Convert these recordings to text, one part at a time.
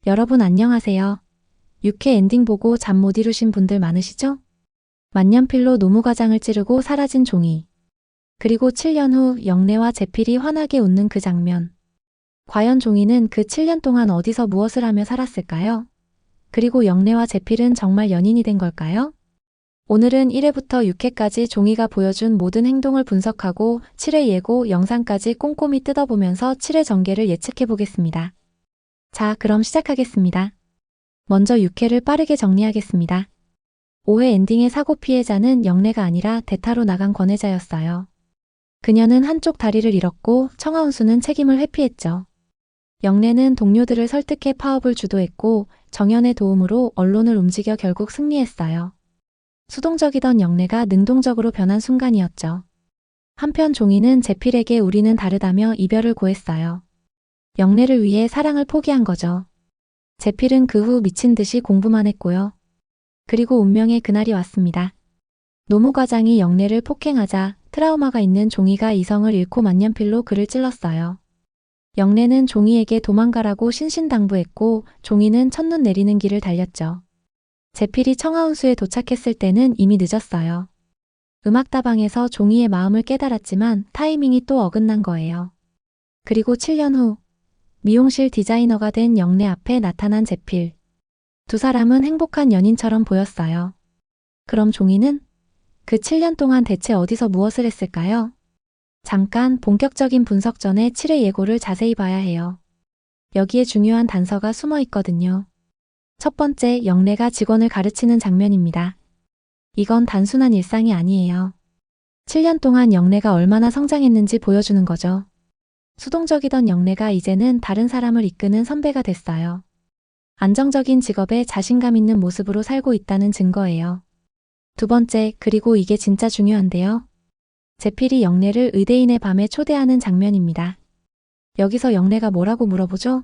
여러분 안녕하세요. 6회 엔딩 보고 잠 못 이루신 분들 많으시죠? 만년필로 노무과장을 찌르고 사라진 종이. 그리고 7년 후 영래와 제필이 환하게 웃는 그 장면. 과연 종이는 그 7년 동안 어디서 무엇을 하며 살았을까요? 그리고 영래와 제필은 정말 연인이 된 걸까요? 오늘은 1회부터 6회까지 종이가 보여준 모든 행동을 분석하고 7회 예고 영상까지 꼼꼼히 뜯어보면서 7회 전개를 예측해 보겠습니다. 자, 그럼 시작하겠습니다. 먼저 6회를 빠르게 정리하겠습니다. 5회 엔딩의 사고 피해자는 영래가 아니라 대타로 나간 권혜자였어요. 그녀는 한쪽 다리를 잃었고 청하운수는 책임을 회피했죠. 영래는 동료들을 설득해 파업을 주도했고 정연의 도움으로 언론을 움직여 결국 승리했어요. 수동적이던 영래가 능동적으로 변한 순간이었죠. 한편 종이는 제필에게 우리는 다르다며 이별을 고했어요. 영래를 위해 사랑을 포기한 거죠. 제필은 그 후 미친 듯이 공부만 했고요. 그리고 운명의 그날이 왔습니다. 노무과장이 영래를 폭행하자 트라우마가 있는 종이가 이성을 잃고 만년필로 그를 찔렀어요. 영래는 종이에게 도망가라고 신신당부했고 종이는 첫눈 내리는 길을 달렸죠. 제필이 청하운수에 도착했을 때는 이미 늦었어요. 음악다방에서 종이의 마음을 깨달았지만 타이밍이 또 어긋난 거예요. 그리고 7년 후 미용실 디자이너가 된 영래 앞에 나타난 제필. 두 사람은 행복한 연인처럼 보였어요. 그럼 종이는? 그 7년 동안 대체 어디서 무엇을 했을까요? 잠깐 본격적인 분석 전에 7회 예고를 자세히 봐야 해요. 여기에 중요한 단서가 숨어 있거든요. 첫 번째, 영래가 직원을 가르치는 장면입니다. 이건 단순한 일상이 아니에요. 7년 동안 영래가 얼마나 성장했는지 보여주는 거죠. 수동적이던 영래가 이제는 다른 사람을 이끄는 선배가 됐어요. 안정적인 직업에 자신감 있는 모습으로 살고 있다는 증거예요. 두 번째, 그리고 이게 진짜 중요한데요. 제필이 영래를 의대인의 밤에 초대하는 장면입니다. 여기서 영래가 뭐라고 물어보죠?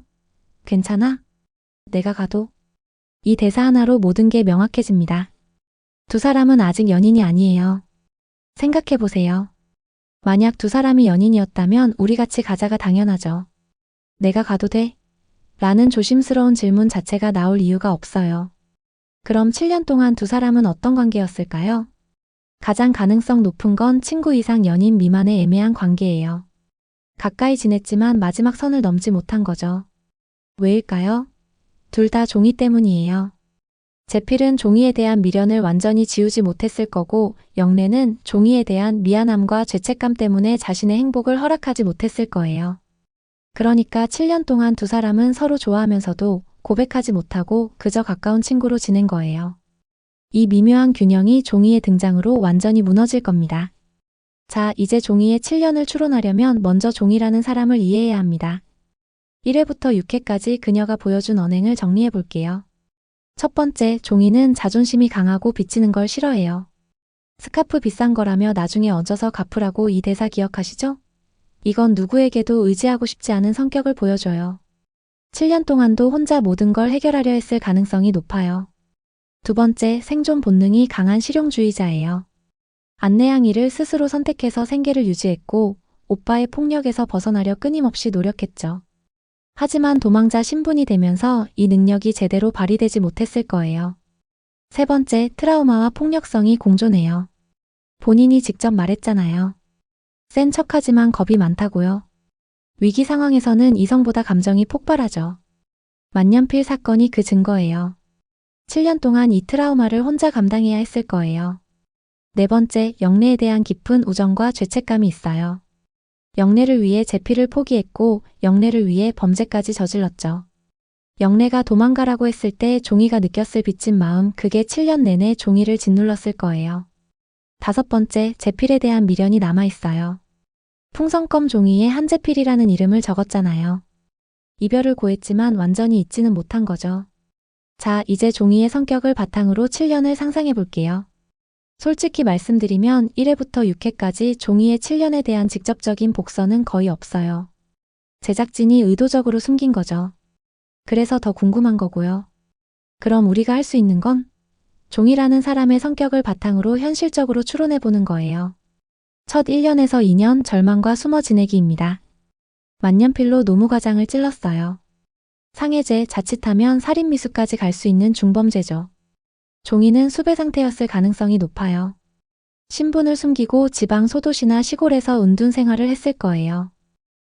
괜찮아? 내가 가도? 이 대사 하나로 모든 게 명확해집니다. 두 사람은 아직 연인이 아니에요. 생각해보세요. 만약 두 사람이 연인이었다면 우리 같이 가자가 당연하죠. 내가 가도 돼? 라는 조심스러운 질문 자체가 나올 이유가 없어요. 그럼 7년 동안 두 사람은 어떤 관계였을까요? 가장 가능성 높은 건 친구 이상 연인 미만의 애매한 관계예요. 가까이 지냈지만 마지막 선을 넘지 못한 거죠. 왜일까요? 둘 다 종이 때문이에요. 제필은 종이에 대한 미련을 완전히 지우지 못했을 거고 영래는 종이에 대한 미안함과 죄책감 때문에 자신의 행복을 허락하지 못했을 거예요. 그러니까 7년 동안 두 사람은 서로 좋아하면서도 고백하지 못하고 그저 가까운 친구로 지낸 거예요. 이 미묘한 균형이 종이의 등장으로 완전히 무너질 겁니다. 자, 이제 종이의 7년을 추론하려면 먼저 종이라는 사람을 이해해야 합니다. 1회부터 6회까지 그녀가 보여준 언행을 정리해 볼게요. 첫 번째, 종이는 자존심이 강하고 비치는 걸 싫어해요. 스카프 비싼 거라며 나중에 얹어서 갚으라고 이 대사 기억하시죠? 이건 누구에게도 의지하고 싶지 않은 성격을 보여줘요. 7년 동안도 혼자 모든 걸 해결하려 했을 가능성이 높아요. 두 번째, 생존 본능이 강한 실용주의자예요. 안내양 일을 스스로 선택해서 생계를 유지했고 오빠의 폭력에서 벗어나려 끊임없이 노력했죠. 하지만 도망자 신분이 되면서 이 능력이 제대로 발휘되지 못했을 거예요. 세 번째, 트라우마와 폭력성이 공존해요. 본인이 직접 말했잖아요. 센 척하지만 겁이 많다고요. 위기 상황에서는 이성보다 감정이 폭발하죠. 만년필 사건이 그 증거예요. 7년 동안 이 트라우마를 혼자 감당해야 했을 거예요. 네 번째, 영래에 대한 깊은 우정과 죄책감이 있어요. 영래를 위해 제필을 포기했고 영래를 위해 범죄까지 저질렀죠. 영래가 도망가라고 했을 때 종이가 느꼈을 빚진 마음, 그게 7년 내내 종이를 짓눌렀을 거예요. 다섯 번째, 제필에 대한 미련이 남아있어요. 풍선껌 종이에 한제필이라는 이름을 적었잖아요. 이별을 고했지만 완전히 잊지는 못한 거죠. 자, 이제 종이의 성격을 바탕으로 7년을 상상해 볼게요. 솔직히 말씀드리면 1회부터 6회까지 종이의 7년에 대한 직접적인 복선은 거의 없어요. 제작진이 의도적으로 숨긴 거죠. 그래서 더 궁금한 거고요. 그럼 우리가 할 수 있는 건? 종이라는 사람의 성격을 바탕으로 현실적으로 추론해 보는 거예요. 첫 1년에서 2년 절망과 숨어 지내기입니다. 만년필로 노무과장을 찔렀어요. 상해죄, 자칫하면 살인미수까지 갈 수 있는 중범죄죠. 종이는 수배 상태였을 가능성이 높아요. 신분을 숨기고 지방 소도시나 시골에서 은둔 생활을 했을 거예요.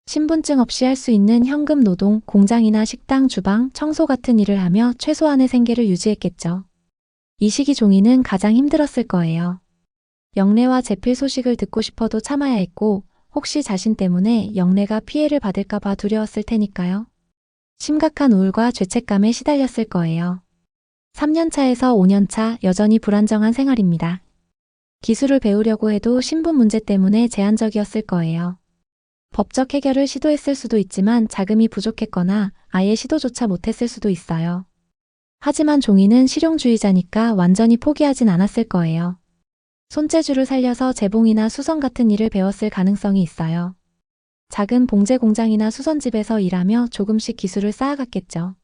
신분증 없이 할 수 있는 현금 노동, 공장이나 식당, 주방, 청소 같은 일을 하며 최소한의 생계를 유지했겠죠. 이 시기 종이는 가장 힘들었을 거예요. 영래와 재필 소식을 듣고 싶어도 참아야 했고, 혹시 자신 때문에 영래가 피해를 받을까봐 두려웠을 테니까요. 심각한 우울과 죄책감에 시달렸을 거예요. 3년차에서 5년차 여전히 불안정한 생활입니다. 기술을 배우려고 해도 신분 문제 때문에 제한적이었을 거예요. 법적 해결을 시도했을 수도 있지만 자금이 부족했거나 아예 시도조차 못했을 수도 있어요. 하지만 종이는 실용주의자니까 완전히 포기하진 않았을 거예요. 손재주를 살려서 재봉이나 수선 같은 일을 배웠을 가능성이 있어요. 작은 봉제 공장이나 수선집에서 일하며 조금씩 기술을 쌓아갔겠죠.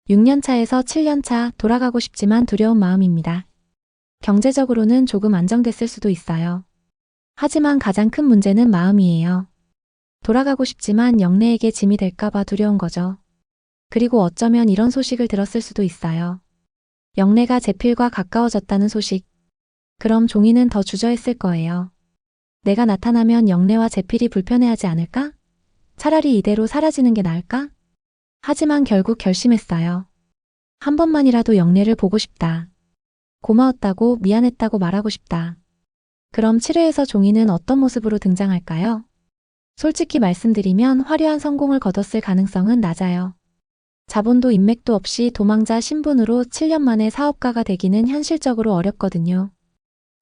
6년차에서 7년차 돌아가고 싶지만 두려운 마음입니다. 경제적으로는 조금 안정됐을 수도 있어요. 하지만 가장 큰 문제는 마음이에요. 돌아가고 싶지만 영래에게 짐이 될까봐 두려운 거죠. 그리고 어쩌면 이런 소식을 들었을 수도 있어요. 영래가 재필과 가까워졌다는 소식. 그럼 종이는 더 주저했을 거예요. 내가 나타나면 영래와 재필이 불편해하지 않을까? 차라리 이대로 사라지는 게 나을까? 하지만 결국 결심했어요. 한 번만이라도 영래를 보고 싶다. 고마웠다고, 미안했다고 말하고 싶다. 그럼 7회에서 종이는 어떤 모습으로 등장할까요? 솔직히 말씀드리면 화려한 성공을 거뒀을 가능성은 낮아요. 자본도 인맥도 없이 도망자 신분으로 7년 만에 사업가가 되기는 현실적으로 어렵거든요.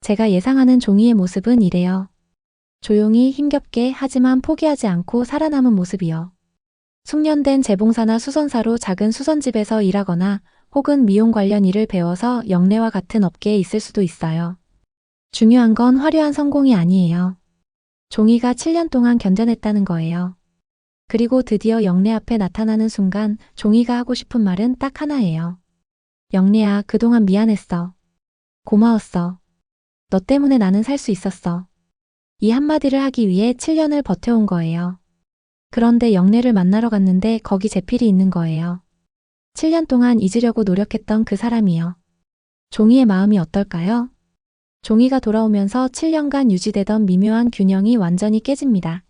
제가 예상하는 종이의 모습은 이래요. 조용히 힘겹게 하지만 포기하지 않고 살아남은 모습이요. 숙련된 재봉사나 수선사로 작은 수선집에서 일하거나 혹은 미용 관련 일을 배워서 영래와 같은 업계에 있을 수도 있어요. 중요한 건 화려한 성공이 아니에요. 종이가 7년 동안 견뎌냈다는 거예요. 그리고 드디어 영래 앞에 나타나는 순간 종이가 하고 싶은 말은 딱 하나예요. 영래야, 그동안 미안했어. 고마웠어. 너 때문에 나는 살 수 있었어. 이 한마디를 하기 위해 7년을 버텨온 거예요. 그런데 영래를 만나러 갔는데 거기 재필이 있는 거예요. 7년 동안 잊으려고 노력했던 그 사람이요. 종이의 마음이 어떨까요? 종이가 돌아오면서 7년간 유지되던 미묘한 균형이 완전히 깨집니다.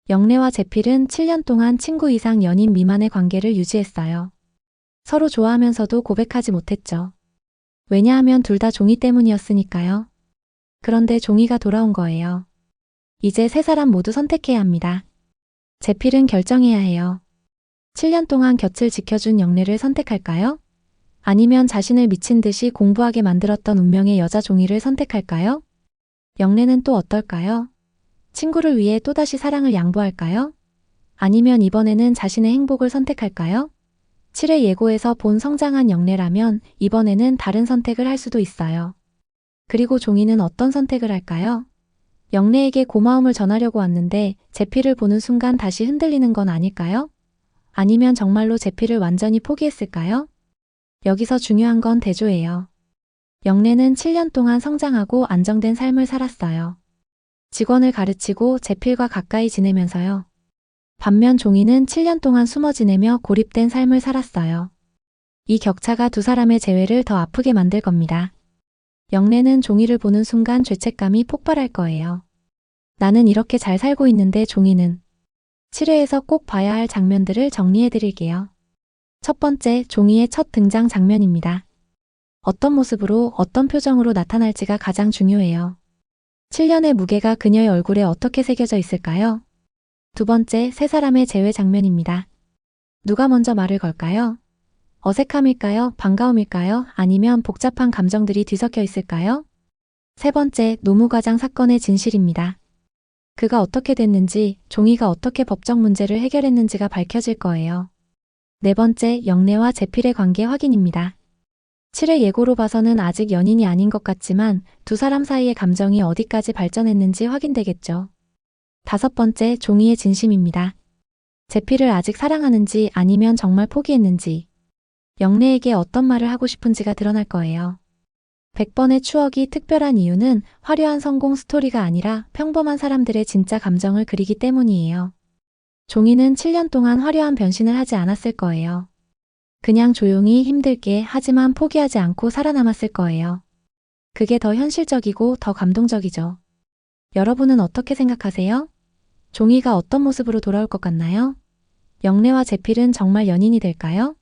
영래와 재필은 7년 동안 친구 이상 연인 미만의 관계를 유지했어요. 서로 좋아하면서도 고백하지 못했죠. 왜냐하면 둘 다 종이 때문이었으니까요. 그런데 종이가 돌아온 거예요. 이제 세 사람 모두 선택해야 합니다. 재필은 결정해야 해요. 7년 동안 곁을 지켜준 영래를 선택할까요? 아니면 자신을 미친 듯이 공부하게 만들었던 운명의 여자 종이를 선택할까요? 영래는 또 어떨까요? 친구를 위해 또다시 사랑을 양보할까요? 아니면 이번에는 자신의 행복을 선택할까요? 7회 예고에서 본 성장한 영래라면 이번에는 다른 선택을 할 수도 있어요. 그리고 종이는 어떤 선택을 할까요? 영래에게 고마움을 전하려고 왔는데 재필을 보는 순간 다시 흔들리는 건 아닐까요? 아니면 정말로 재필을 완전히 포기했을까요? 여기서 중요한 건 대조예요. 영래는 7년 동안 성장하고 안정된 삶을 살았어요. 직원을 가르치고 재필과 가까이 지내면서요. 반면 종이는 7년 동안 숨어 지내며 고립된 삶을 살았어요. 이 격차가 두 사람의 재회를 더 아프게 만들 겁니다. 영래는 종이를 보는 순간 죄책감이 폭발할 거예요. 나는 이렇게 잘 살고 있는데 종이는. 7회에서 꼭 봐야 할 장면들을 정리해 드릴게요. 첫 번째, 종이의 첫 등장 장면입니다. 어떤 모습으로 어떤 표정으로 나타날지가 가장 중요해요. 7년의 무게가 그녀의 얼굴에 어떻게 새겨져 있을까요? 두 번째, 세 사람의 재회 장면입니다. 누가 먼저 말을 걸까요? 어색함일까요? 반가움일까요? 아니면 복잡한 감정들이 뒤섞여 있을까요? 세 번째, 노무과장 사건의 진실입니다. 그가 어떻게 됐는지, 종이가 어떻게 법적 문제를 해결했는지가 밝혀질 거예요. 네 번째, 영래와 재필의 관계 확인입니다. 7회 예고로 봐서는 아직 연인이 아닌 것 같지만 두 사람 사이의 감정이 어디까지 발전했는지 확인되겠죠. 다섯 번째, 종이의 진심입니다. 재필을 아직 사랑하는지 아니면 정말 포기했는지, 영래에게 어떤 말을 하고 싶은지가 드러날 거예요. 100번의 추억이 특별한 이유는 화려한 성공 스토리가 아니라 평범한 사람들의 진짜 감정을 그리기 때문이에요. 종이는 7년 동안 화려한 변신을 하지 않았을 거예요. 그냥 조용히 힘들게 하지만 포기하지 않고 살아남았을 거예요. 그게 더 현실적이고 더 감동적이죠. 여러분은 어떻게 생각하세요? 종이가 어떤 모습으로 돌아올 것 같나요? 영래와 제필은 정말 연인이 될까요?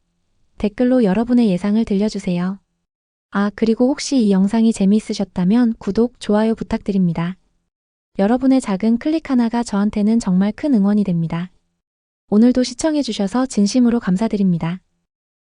댓글로 여러분의 예상을 들려주세요. 아, 그리고 혹시 이 영상이 재미있으셨다면 구독, 좋아요 부탁드립니다. 여러분의 작은 클릭 하나가 저한테는 정말 큰 응원이 됩니다. 오늘도 시청해주셔서 진심으로 감사드립니다.